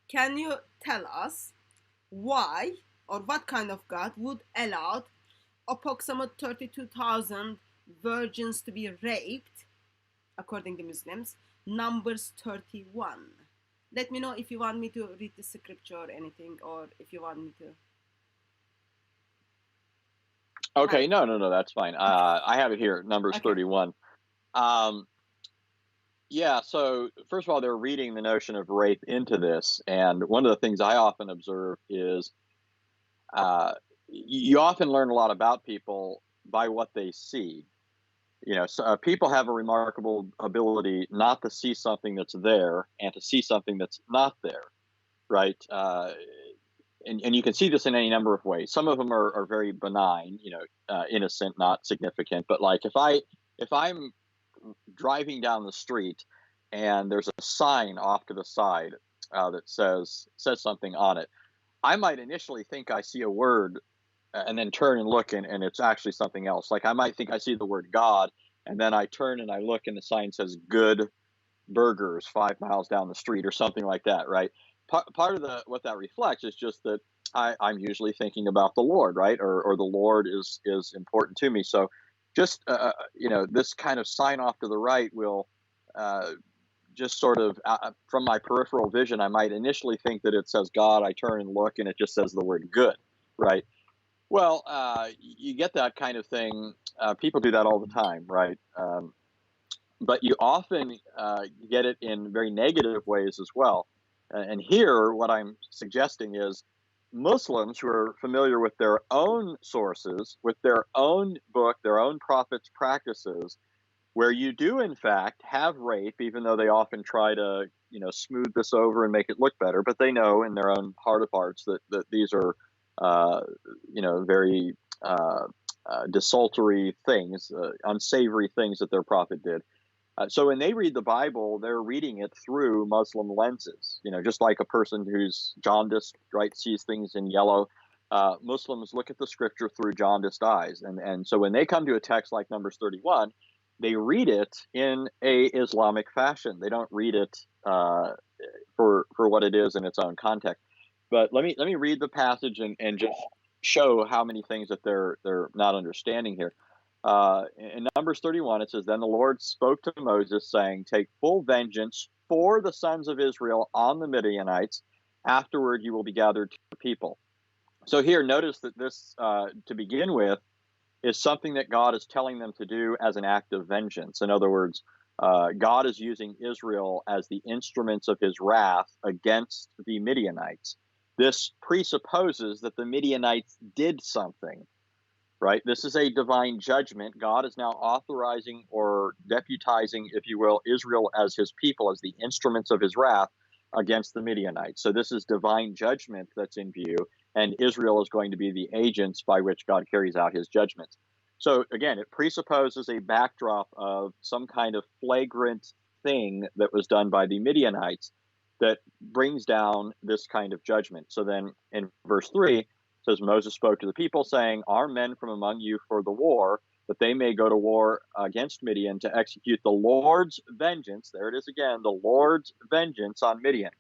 Can you tell us why or what kind of God would allow approximately 32,000 virgins to be raped, according to Muslims? Numbers 31. Let me know if you want me to read the scripture or anything, or if you want me to. Okay, no, that's fine. I have it here, Numbers Okay. 31. Um, yeah, so first of all, they're reading the notion of rape into this, and one of the things I often observe is you often learn a lot about people by what they see. People have a remarkable ability not to see something that's there and to see something that's not there, right? And you can see this in any number of ways. Some of them are very benign, innocent, not significant. But like if I'm driving down the street and there's a sign off to the side that says something on it, I might initially think I see a word and then turn and look and it's actually something else. Like I might think I see the word God, and then I turn and I look and the sign says good burgers 5 miles down the street or something like that, right? Part of what that reflects is just that I'm usually thinking about the Lord, right? Or the Lord is important to me. So just this kind of sign off to the right will uh, just sort of from my peripheral vision, I might initially think that it says God. I turn and look, and it just says the word good, right? Well, you get that kind of thing. People do that all the time, right? But you often get it in very negative ways as well. And here, what I'm suggesting is Muslims who are familiar with their own sources, with their own book, their own prophets' practices, where you do in fact have rape, even though they often try to smooth this over and make it look better, but they know in their own heart of hearts that these are very desultory things, unsavory things that their prophet did. So when they read the Bible, they're reading it through Muslim lenses. Just like a person who's jaundiced, right, sees things in yellow. Muslims look at the scripture through jaundiced eyes, and so when they come to a text like Numbers 31, they read it in a Islamic fashion. They don't read it for what it is in its own context. But let me read the passage and just show how many things that they're not understanding here. In Numbers 31, it says, "Then the Lord spoke to Moses, saying, 'Take full vengeance for the sons of Israel on the Midianites. Afterward, you will be gathered to the people.'" So here, notice that this, to begin with, is something that God is telling them to do as an act of vengeance. In other words, God is using Israel as the instruments of his wrath against the Midianites. This presupposes that the Midianites did something, right? This is a divine judgment. God is now authorizing or deputizing, if you will, Israel as his people, as the instruments of his wrath against the Midianites. So this is divine judgment that's in view, and Israel is going to be the agents by which God carries out his judgments. So again, it presupposes a backdrop of some kind of flagrant thing that was done by the Midianites that brings down this kind of judgment. So then in verse 3, says, "Moses spoke to the people, saying, 'Arm men from among you for the war, that they may go to war against Midian to execute the Lord's vengeance.'" There it is again, the Lord's vengeance on Midian.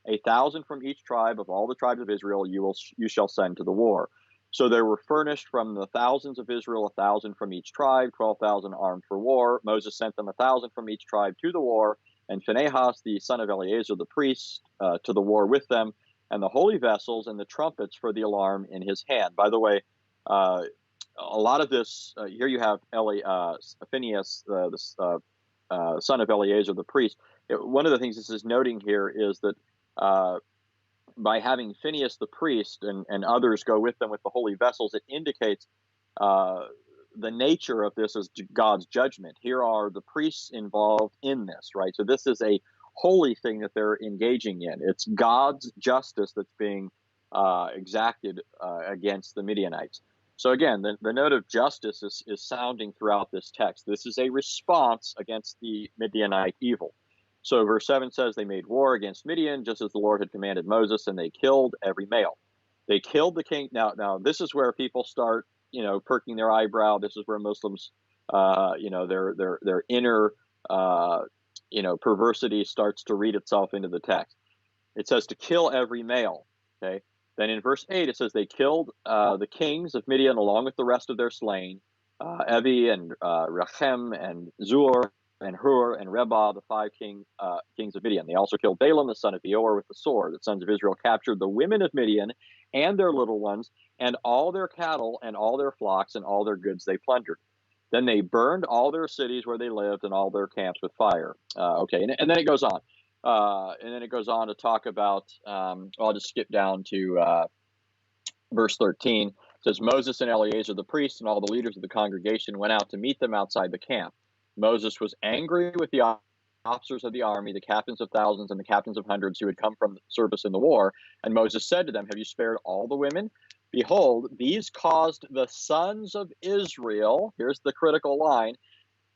"1,000 from each tribe of all the tribes of Israel you shall send to the war." So there were furnished from the thousands of Israel 1,000 from each tribe, 12,000 armed for war. Moses sent them 1,000 from each tribe to the war, and Phinehas, the son of Eleazar the priest, to the war with them, and the holy vessels and the trumpets for the alarm in his hand. By the way, a lot of this, here you have Phinehas, the son of Eleazar the priest. One of the things this is noting here is that by having Phinehas the priest and others go with them with the holy vessels, it indicates the nature of this as God's judgment. Here are the priests involved in this, right? So this is a holy thing that they're engaging in. It's God's justice that's being exacted against the Midianites. So again, the note of justice is sounding throughout this text. This is a response against the Midianite evil. So verse 7 says, "They made war against Midian, just as the Lord had commanded Moses, and they killed every male." They killed the king. Now this is where people start, perking their eyebrow. This is where Muslims, their inner, perversity starts to read itself into the text. It says to kill every male. Okay. Then in verse 8, it says they killed the kings of Midian along with the rest of their slain, Evi and Rechem and Zur and Hur and Reba, the five kings of Midian. They also killed Balaam, the son of Beor, with the sword. The sons of Israel captured the women of Midian and their little ones, and all their cattle and all their flocks and all their goods they plundered. Then they burned all their cities where they lived and all their camps with fire. Okay, and then it goes on. And then it goes on to talk about, I'll just skip down to verse 13. It says, Moses and Eleazar the priest and all the leaders of the congregation went out to meet them outside the camp. Moses was angry with the officers of the army, the captains of thousands and the captains of hundreds who had come from service in the war. And Moses said to them, have you spared all the women? Behold, these caused the sons of Israel, here's the critical line,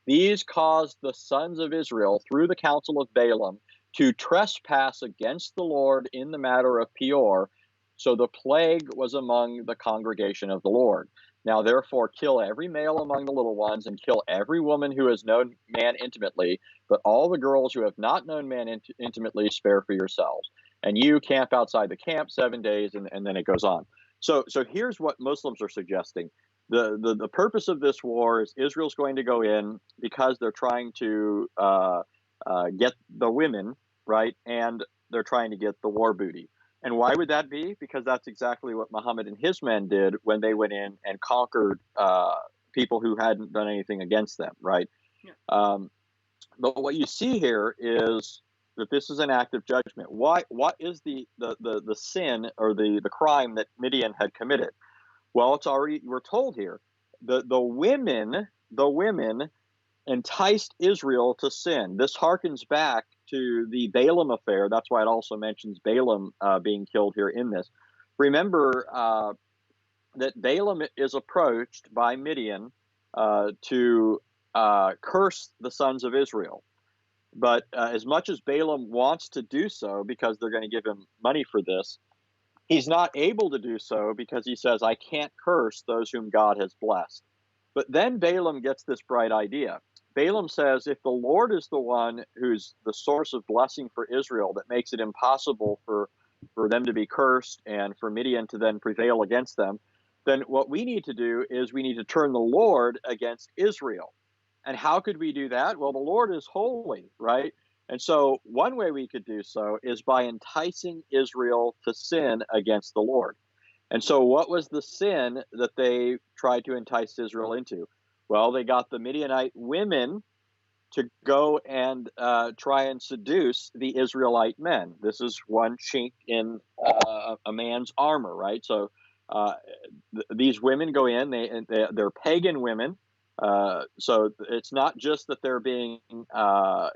these caused the sons of Israel through the counsel of Balaam to trespass against the Lord in the matter of Peor. So the plague was among the congregation of the Lord. Now therefore kill every male among the little ones, and kill every woman who has known man intimately, but all the girls who have not known man intimately spare for yourselves. And you camp outside the camp 7 days, and then it goes on. So here's what Muslims are suggesting. The purpose of this war is Israel's going to go in because they're trying to get the women, right? And they're trying to get the war booty. And why would that be? Because that's exactly what Muhammad and his men did when they went in and conquered people who hadn't done anything against them, right? Yeah. But what you see here is that this is an act of judgment. What is the sin or the crime that Midian had committed? Well, it's already, we're told here, the women enticed Israel to sin. This harkens back to the Balaam affair. That's why it also mentions Balaam being killed here in this. Remember that Balaam is approached by Midian to curse the sons of Israel. But as much as Balaam wants to do so, because they're going to give him money for this, he's not able to do so because he says, I can't curse those whom God has blessed. But then Balaam gets this bright idea. Balaam says, if the Lord is the one who's the source of blessing for Israel that makes it impossible for them to be cursed and for Midian to then prevail against them, then what we need to do is we need to turn the Lord against Israel. And how could we do that? Well, the Lord is holy, right? And so one way we could do so is by enticing Israel to sin against the Lord. And so what was the sin that they tried to entice Israel into? Well, they got the Midianite women to go and try and seduce the Israelite men. This is one chink in a man's armor, right? So these women go in, they're pagan women. So it's not just that they're being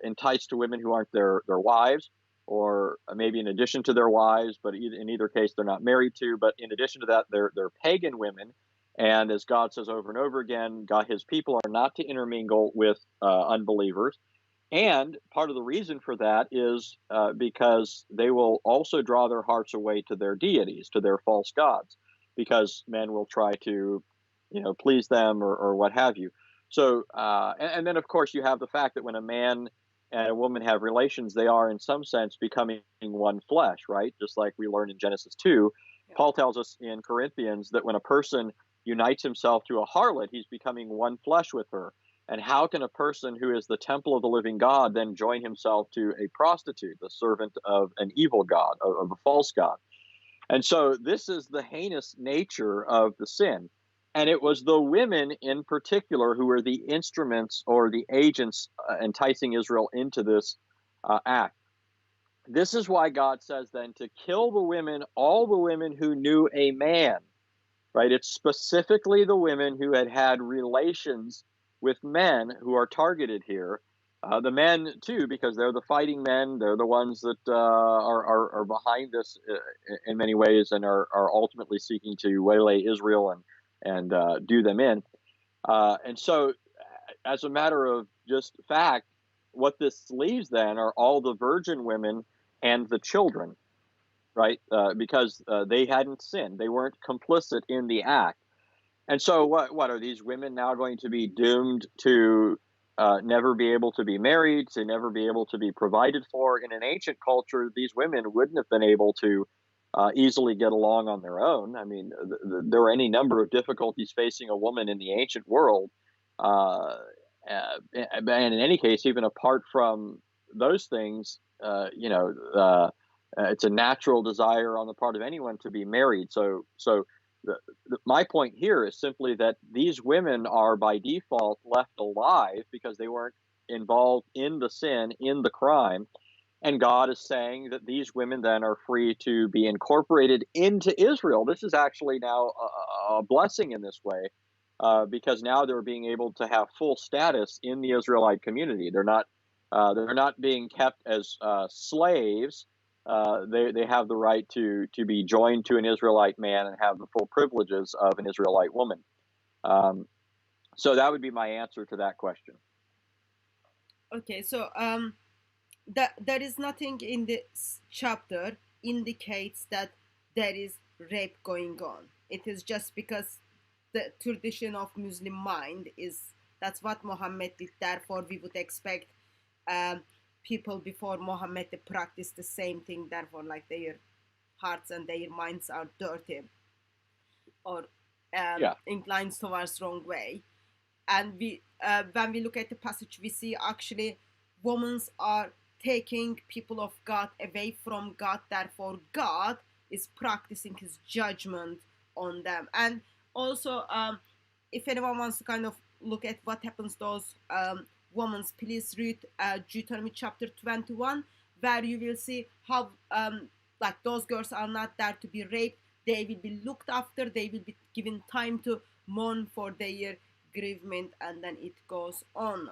enticed to women who aren't their wives, or maybe in addition to their wives, but in either case they're not married to. But in addition to that, they're pagan women. And as God says over and over again, God, his people are not to intermingle with unbelievers. And part of the reason for that is because they will also draw their hearts away to their deities, to their false gods, because men will try to, please them or what have you. So, and then of course you have the fact that when a man and a woman have relations, they are in some sense becoming one flesh, right? Just like we learned in Genesis 2. Yeah. Paul tells us in Corinthians that when a person unites himself to a harlot, he's becoming one flesh with her. And how can a person who is the temple of the living God then join himself to a prostitute, the servant of an evil God, of a false God? And so this is the heinous nature of the sin. And it was the women in particular who were the instruments or the agents enticing Israel into this act. This is why God says then to kill the women, all the women who knew a man, right? It's specifically the women who had relations with men who are targeted here. The men too, because they're the fighting men. They're the ones that are behind this in many ways, and are ultimately seeking to waylay Israel and do them in. And so, as a matter of just fact, what this leaves then are all the virgin women and the children, right? Because they hadn't sinned. They weren't complicit in the act. And so what are these women now going to be doomed to never be able to be married, to never be able to be provided for. In an ancient culture, these women wouldn't have been able to easily get along on their own. I mean, there are any number of difficulties facing a woman in the ancient world. And in any case, even apart from those things, it's a natural desire on the part of anyone to be married. So my point here is simply that these women are by default left alive because they weren't involved in the sin, in the crime. And God is saying that these women then are free to be incorporated into Israel. This is actually now a blessing in this way, because now they're being able to have full status in the Israelite community. They're not being kept as slaves. They have the right to be joined to an Israelite man and have the full privileges of an Israelite woman. So that would be my answer to that question. Okay, so there is nothing in this chapter indicates that there is rape going on. It is just because the tradition of Muslim mind is that's what Muhammad did. Therefore, we would expect um, people before Muhammad to practice the same thing. Therefore, like their hearts and their minds are dirty or Yeah. inclined towards wrong way. And we when we look at the passage, we see actually women are taking people of God away from God. Therefore, God is practicing His judgment on them. And also, if anyone wants to kind of look at what happens to those women, please read Deuteronomy chapter 21, where you will see how like those girls are not there to be raped. They will be looked after. They will be given time to mourn for their bereavement, and then it goes on.